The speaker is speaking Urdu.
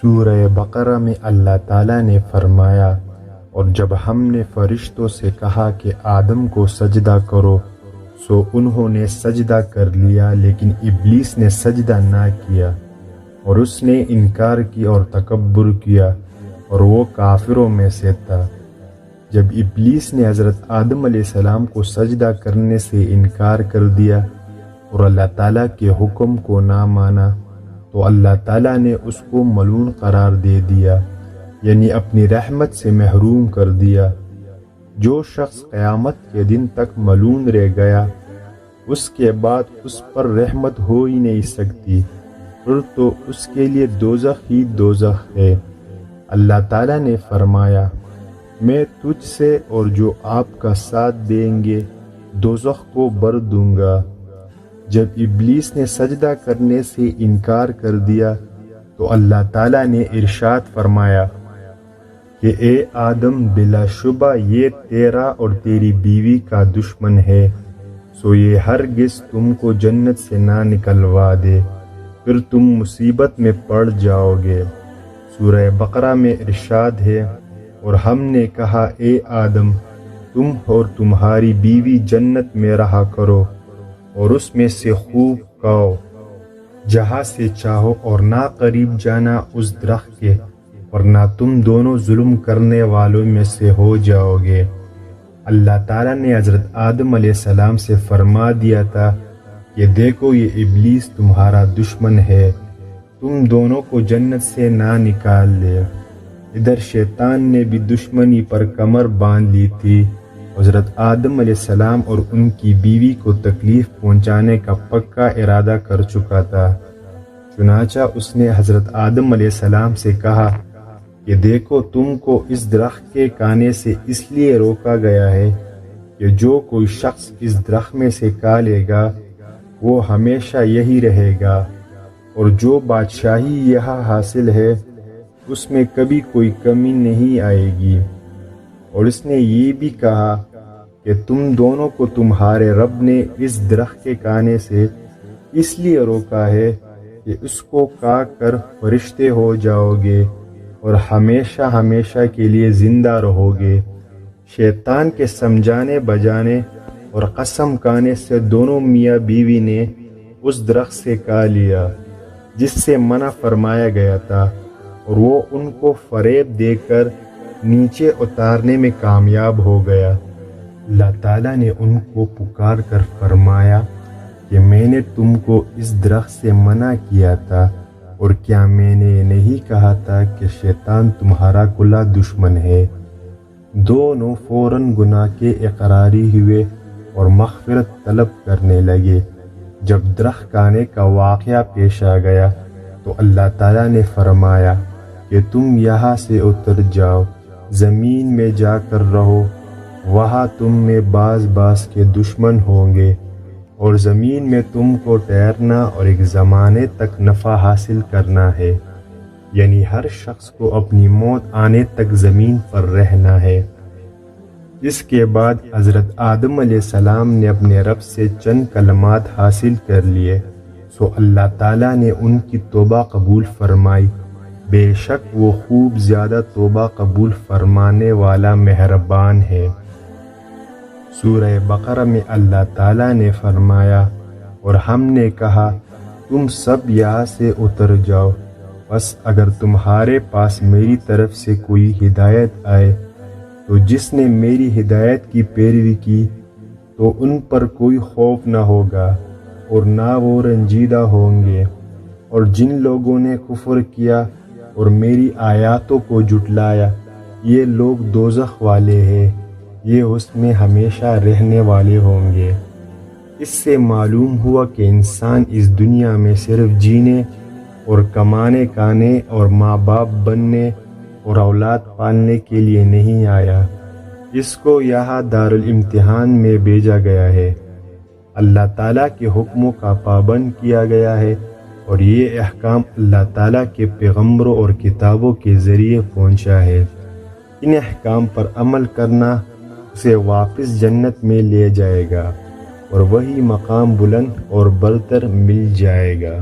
سورہ بقرہ میں اللہ تعالیٰ نے فرمایا، اور جب ہم نے فرشتوں سے کہا کہ آدم کو سجدہ کرو سو انہوں نے سجدہ کر لیا، لیکن ابلیس نے سجدہ نہ کیا اور اس نے انکار کی اور تکبر کیا اور وہ کافروں میں سے تھا۔ جب ابلیس نے حضرت آدم علیہ السلام کو سجدہ کرنے سے انکار کر دیا اور اللہ تعالیٰ کے حکم کو نہ مانا تو اللہ تعالیٰ نے اس کو ملعون قرار دے دیا، یعنی اپنی رحمت سے محروم کر دیا۔ جو شخص قیامت کے دن تک ملعون رہ گیا اس کے بعد اس پر رحمت ہو ہی نہیں سکتی، پھر تو اس کے لیے دوزخ ہی دوزخ ہے۔ اللہ تعالیٰ نے فرمایا، میں تجھ سے اور جو آپ کا ساتھ دیں گے دوزخ کو بھر دوں گا۔ جب ابلیس نے سجدہ کرنے سے انکار کر دیا تو اللہ تعالیٰ نے ارشاد فرمایا کہ اے آدم، بلا شبہ یہ تیرا اور تیری بیوی کا دشمن ہے، سو یہ ہرگز تم کو جنت سے نہ نکلوا دے، پھر تم مصیبت میں پڑ جاؤ گے۔ سورہ بقرہ میں ارشاد ہے، اور ہم نے کہا اے آدم، تم اور تمہاری بیوی جنت میں رہا کرو اور اس میں سے خوب کھاؤ جہاں سے چاہو، اور نہ قریب جانا اس درخت کے، ورنہ تم دونوں ظلم کرنے والوں میں سے ہو جاؤ گے۔ اللہ تعالیٰ نے حضرت آدم علیہ السلام سے فرما دیا تھا کہ دیکھو یہ ابلیس تمہارا دشمن ہے، تم دونوں کو جنت سے نہ نکال لے۔ ادھر شیطان نے بھی دشمنی پر کمر باندھ لی تھی، حضرت آدم علیہ السلام اور ان کی بیوی کو تکلیف پہنچانے کا پکا ارادہ کر چکا تھا۔ چنانچہ اس نے حضرت آدم علیہ السلام سے کہا کہ دیکھو تم کو اس درخت کے کھانے سے اس لیے روکا گیا ہے کہ جو کوئی شخص اس درخت میں سے کھا لے گا وہ ہمیشہ یہی رہے گا، اور جو بادشاہی یہاں حاصل ہے اس میں کبھی کوئی کمی نہیں آئے گی۔ اور اس نے یہ بھی کہا کہ تم دونوں کو تمہارے رب نے اس درخت کے کھانے سے اس لیے روکا ہے کہ اس کو کھا کر فرشتے ہو جاؤ گے اور ہمیشہ ہمیشہ کے لیے زندہ رہو گے۔ شیطان کے سمجھانے بجانے اور قسم کھانے سے دونوں میاں بیوی نے اس درخت سے کھا لیا جس سے منع فرمایا گیا تھا، اور وہ ان کو فریب دے کر نیچے اتارنے میں کامیاب ہو گیا۔ اللہ تعالیٰ نے ان کو پکار کر فرمایا کہ میں نے تم کو اس درخت سے منع کیا تھا، اور کیا میں نے یہ نہیں کہا تھا کہ شیطان تمہارا کھلا دشمن ہے؟ دونوں فوراً گناہ کے اقراری ہوئے اور مغفرت طلب کرنے لگے۔ جب درخت کھانے کا واقعہ پیش آ گیا تو اللہ تعالیٰ نے فرمایا کہ تم یہاں سے اتر جاؤ، زمین میں جا کر رہو، وہاں تم میں بعض بعض کے دشمن ہوں گے، اور زمین میں تم کو ٹھہرنا اور ایک زمانے تک نفع حاصل کرنا ہے، یعنی ہر شخص کو اپنی موت آنے تک زمین پر رہنا ہے۔ اس کے بعد حضرت آدم علیہ السلام نے اپنے رب سے چند کلمات حاصل کر لیے، سو اللہ تعالیٰ نے ان کی توبہ قبول فرمائی، بے شک وہ خوب زیادہ توبہ قبول فرمانے والا مہربان ہے۔ سورہ بقرہ میں اللہ تعالیٰ نے فرمایا، اور ہم نے کہا تم سب یہاں سے اتر جاؤ، بس اگر تمہارے پاس میری طرف سے کوئی ہدایت آئے تو جس نے میری ہدایت کی پیروی کی تو ان پر کوئی خوف نہ ہوگا اور نہ وہ رنجیدہ ہوں گے، اور جن لوگوں نے کفر کیا اور میری آیاتوں کو جھٹلایا یہ لوگ دوزخ والے ہیں، یہ اس میں ہمیشہ رہنے والے ہوں گے۔ اس سے معلوم ہوا کہ انسان اس دنیا میں صرف جینے اور کمانے کھانے اور ماں باپ بننے اور اولاد پالنے کے لیے نہیں آیا، اس کو یہاں دارالامتحان میں بھیجا گیا ہے۔ اللہ تعالیٰ کے حکموں کا پابند کیا گیا ہے، اور یہ احکام اللہ تعالیٰ کے پیغمبروں اور کتابوں کے ذریعے پہنچا ہے۔ ان احکام پر عمل کرنا اسے واپس جنت میں لے جائے گا اور وہی مقام بلند اور برتر مل جائے گا۔